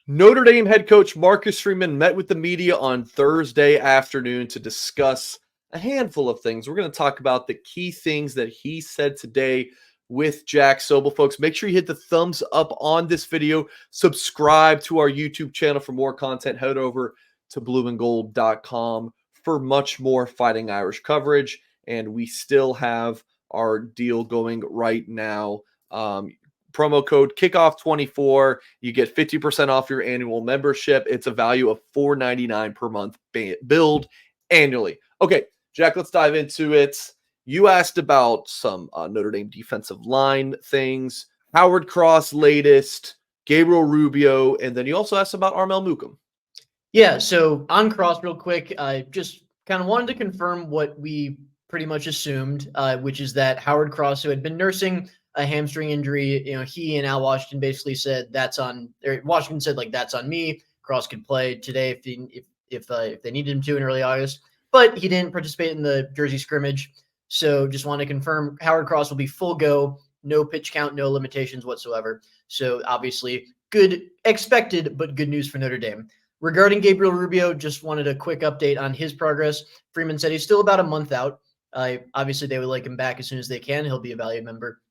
Notre Dame head coach Marcus Freeman met with the media on Thursday afternoon to discuss a handful of things. We're going to talk about the key things that he said today with Jack Sobel. Folks, make sure you hit the thumbs up on this video. Subscribe to our YouTube channel for more content. Head over to blueandgold.com for much more Fighting Irish coverage. And we still have our deal going right now. Promo code kickoff24. You get 50% off your annual membership. It's a value of $4.99 per month billed annually. Okay, Jack, let's dive into it. You asked about some Notre Dame defensive line things, Howard Cross latest, Gabriel Rubio, and then you also asked about Armel Mukam. Yeah, so on Cross real quick, I just kind of wanted to confirm what we pretty much assumed, which is that Howard Cross, who had been nursing a hamstring injury, he and Al Washington basically said Washington said that's on me. Cross could play today if they needed him to in early August, but he didn't participate in the Jersey scrimmage. So just want to confirm Howard Cross will be full go, no pitch count, no limitations whatsoever. So obviously good expected, but good news for Notre Dame. Regarding Gabriel Rubio, just wanted a quick update on his progress. Freeman said he's still about a month out. Obviously, they would like him back as soon as they can. He'll be a valued member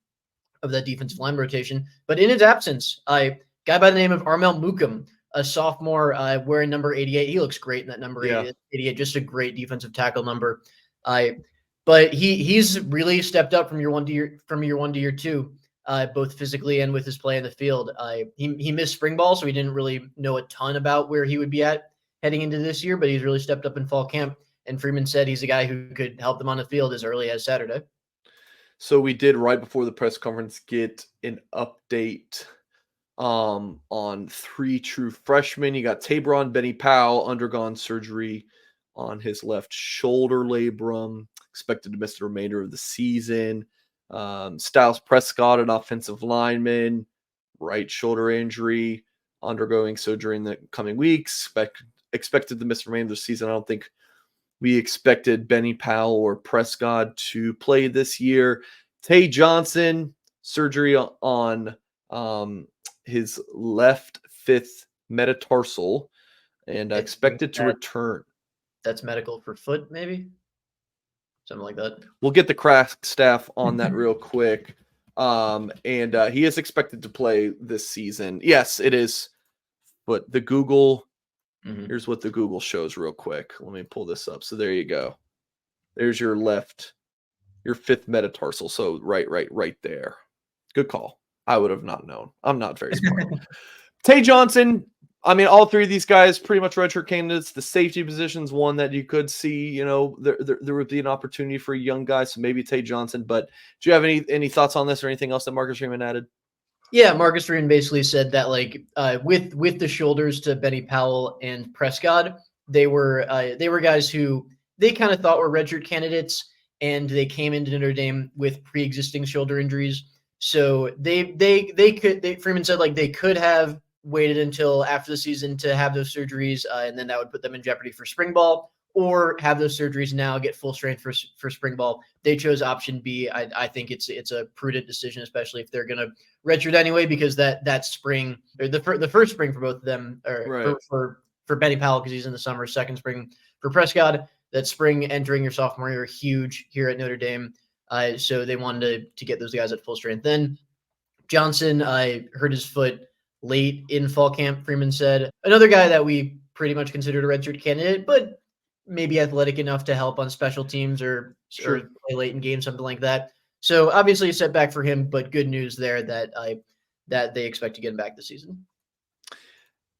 of that defensive line rotation. But in his absence, a guy by the name of Armel Mukam, a sophomore wearing number 88. He looks great in that number 88, just a great defensive tackle number. But he's really stepped up from year one to year two, both physically and with his play in the field. He missed spring ball, so we didn't really know a ton about where he would be at heading into this year, but he's really stepped up in fall camp. And Freeman said he's a guy who could help them on the field as early as Saturday. So we did right before the press conference get an update on three true freshmen. You got Tabron Benny Powell, undergone surgery on his left shoulder labrum, expected to miss the remainder of the season. Styles Prescott, an offensive lineman, right shoulder injury, undergoing surgery in the coming weeks. Expected to miss the remainder of the season. I don't think we expected Benny Powell or Prescott to play this year. Tay Johnson, surgery on his left fifth metatarsal, and expected to return. That's medical for foot, maybe? Something like that. We'll get the craft staff on that real quick. And he is expected to play this season. Yes, it is. But the Google... Here's what the Google shows real quick. Let me pull this up. So there you go. There's your fifth metatarsal. So right there. Good call. I would have not known. I'm not very smart. Tay Johnson. I mean, all three of these guys pretty much redshirt candidates. The safety position's one that you could see. There would be an opportunity for a young guy. So maybe Tay Johnson. But do you have any thoughts on this or anything else that Marcus Freeman added? Yeah, Marcus Freeman basically said that with the shoulders to Benny Powell and Prescott, they were guys who they kind of thought were redshirt candidates, and they came into Notre Dame with pre-existing shoulder injuries. So Freeman said they could have waited until after the season to have those surgeries, and then that would put them in jeopardy for spring ball, or have those surgeries now, get full strength for spring ball. They chose option B. I think it's a prudent decision, especially if they're going to redshirt anyway, because that spring, or the first spring for both of them, or for Benny Powell because he's in the summer, second spring for Prescott. That spring entering your sophomore year, huge here at Notre Dame. So they wanted to get those guys at full strength. Then Johnson hurt his foot late in fall camp, Freeman said. Another guy that we pretty much considered a redshirt candidate, but maybe athletic enough to help on special teams or play late in games, something like that. So obviously a setback for him, but good news there that they expect to get him back this season.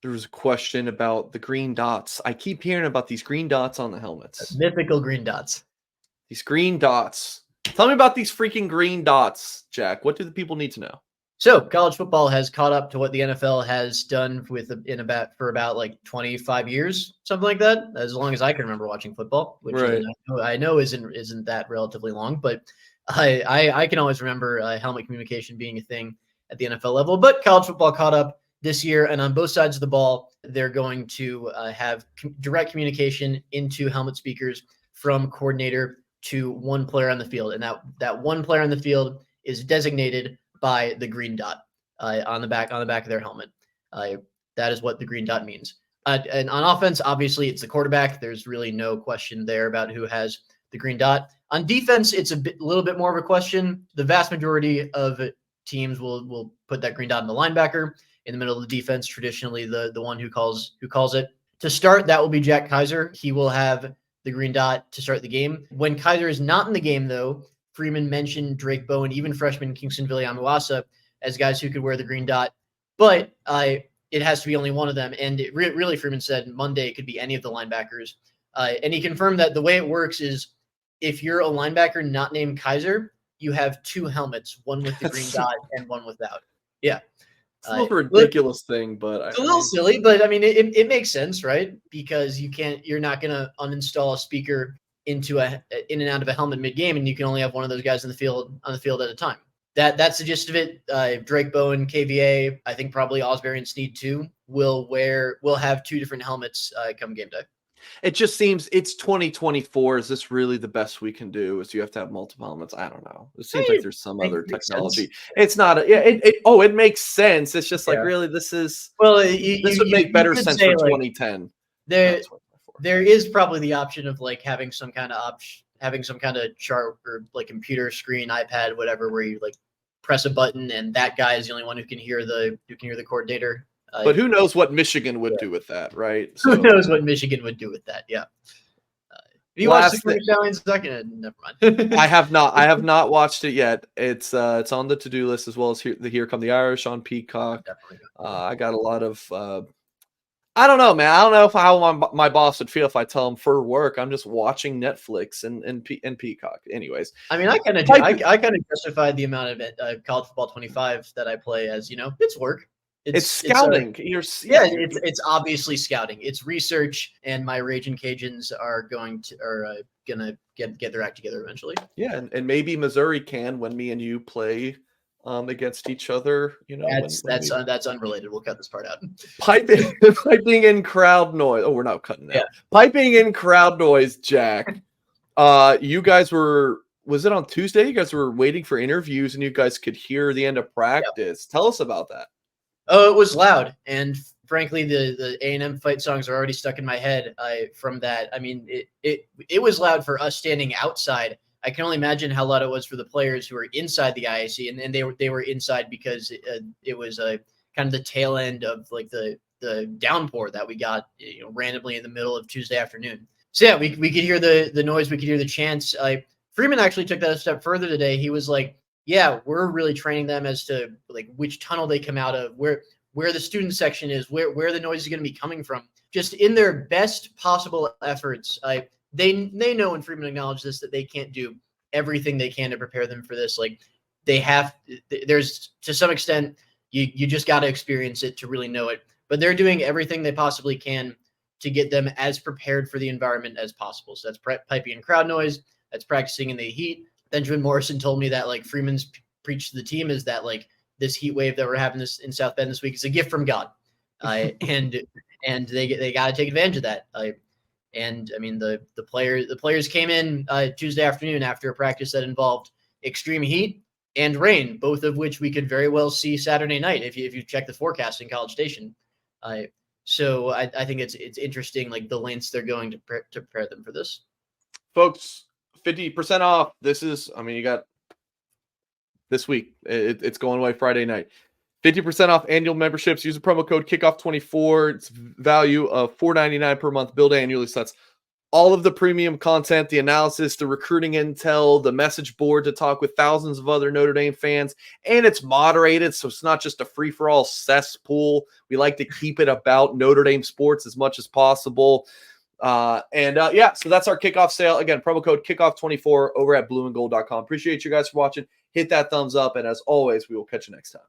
There was a question about the green dots. I keep hearing about these green dots on the helmets. Mythical green dots. These green dots. Tell me about these freaking green dots, Jack. What do the people need to know? So college football has caught up to what the NFL has done for about 25 years, something like that. As long as I can remember watching football, which I know isn't that relatively long, but I can always remember helmet communication being a thing at the NFL level. But college football caught up this year, and on both sides of the ball, they're going to have direct communication into helmet speakers from coordinator to one player on the field, and that one player on the field is designated by the green dot on the back of their helmet. that is what the green dot means. And on offense, obviously, it's the quarterback. There's really no question there about who has the green dot. On defense, it's a little bit more of a question. The vast majority of teams will put that green dot in the linebacker in the middle of the defense, traditionally the one who calls it. To start, that will be Jack Kaiser. He will have the green dot to start the game. When Kaiser is not in the game, though, Freeman mentioned Drake Bowen, even freshman Kingston Viliamuasa, as guys who could wear the green dot. But it has to be only one of them. And really, Freeman said Monday it could be any of the linebackers. And he confirmed that the way it works is if you're a linebacker not named Kaiser, you have two helmets, one with the green dot and one without. Yeah. It's a little ridiculous thing, but it's a little silly, but I mean, it makes sense, right? Because you're not going to uninstall a speaker in and out of a helmet mid-game, and you can only have one of those guys on the field at a time. That's the gist of it. Drake Bowen, KVA, I think probably Osbury and Snead too will have two different helmets come game day. It just seems it's 2024. Is this really the best we can do? Is you have to have multiple helmets? I don't know. It seems like there's some other technology. Sense. It's not. It makes sense. It's just like really, this would make better sense for 2010. There is probably the option of like having some kind of chart or like computer screen, iPad, whatever, where you like press a button and that guy is the only one who can hear the coordinator. But who knows what Michigan would do with that, right? So, who knows what Michigan would do with that? Yeah. Have you watched the Cleveland Stallions? Never mind. I have not watched it yet. It's on the to-do list, as well as Here Come the Irish on Peacock. I got a lot of I don't know, man. I don't know how my boss would feel if I tell him for work I'm just watching Netflix and Peacock. Anyways, I mean, I kind of justified the amount of college football 25 that I play as, it's work. It's scouting. It's obviously scouting. It's research, and my Raging Cajuns are gonna get their act together eventually. Yeah, and maybe Missouri can when me and you play against each other. That's unrelated. We'll cut this part out. Piping in crowd noise. Oh, we're not cutting that. Yeah. Piping in crowd noise, Jack. You guys was it on Tuesday? You guys were waiting for interviews, and you guys could hear the end of practice. Yep. Tell us about that. Oh, it was loud, and frankly, the A&M fight songs are already stuck in my head. From that, I mean, it was loud for us standing outside. I can only imagine how loud it was for the players who were inside the IAC, and they were inside because it was kind of the tail end of like the downpour that we got randomly in the middle of Tuesday afternoon. So yeah, we could hear the noise, we could hear the chants. Freeman actually took that a step further today. He was like, yeah, we're really training them as to like which tunnel they come out of, where the student section is, where the noise is going to be coming from. Just in their best possible efforts. They know, and Freeman acknowledged this, that they can't do everything they can to prepare them for this. Like there's to some extent, you just got to experience it to really know it. But they're doing everything they possibly can to get them as prepared for the environment as possible. So that's piping in crowd noise. That's practicing in the heat. Benjamin Morrison told me that like Freeman's preach to the team is that like this heat wave that we're having this in South Bend this week is a gift from God, and they got to take advantage of that. And I mean the players came in Tuesday afternoon after a practice that involved extreme heat and rain, both of which we could very well see Saturday night if you check the forecast in College Station. So I think it's interesting like the lengths they're going to prepare them for this. Folks, 50% off. You got this week. It's going away Friday night. 50% off annual memberships. Use the promo code Kickoff24. It's value of $4.99 per month. Billed annually. So that's all of the premium content, the analysis, the recruiting intel, the message board to talk with thousands of other Notre Dame fans. And it's moderated, so it's not just a free-for-all cesspool. We like to keep it about Notre Dame sports as much as possible. So that's our kickoff sale. Again, promo code Kickoff24 over at blueandgold.com. Appreciate you guys for watching. Hit that thumbs up. And as always, we will catch you next time.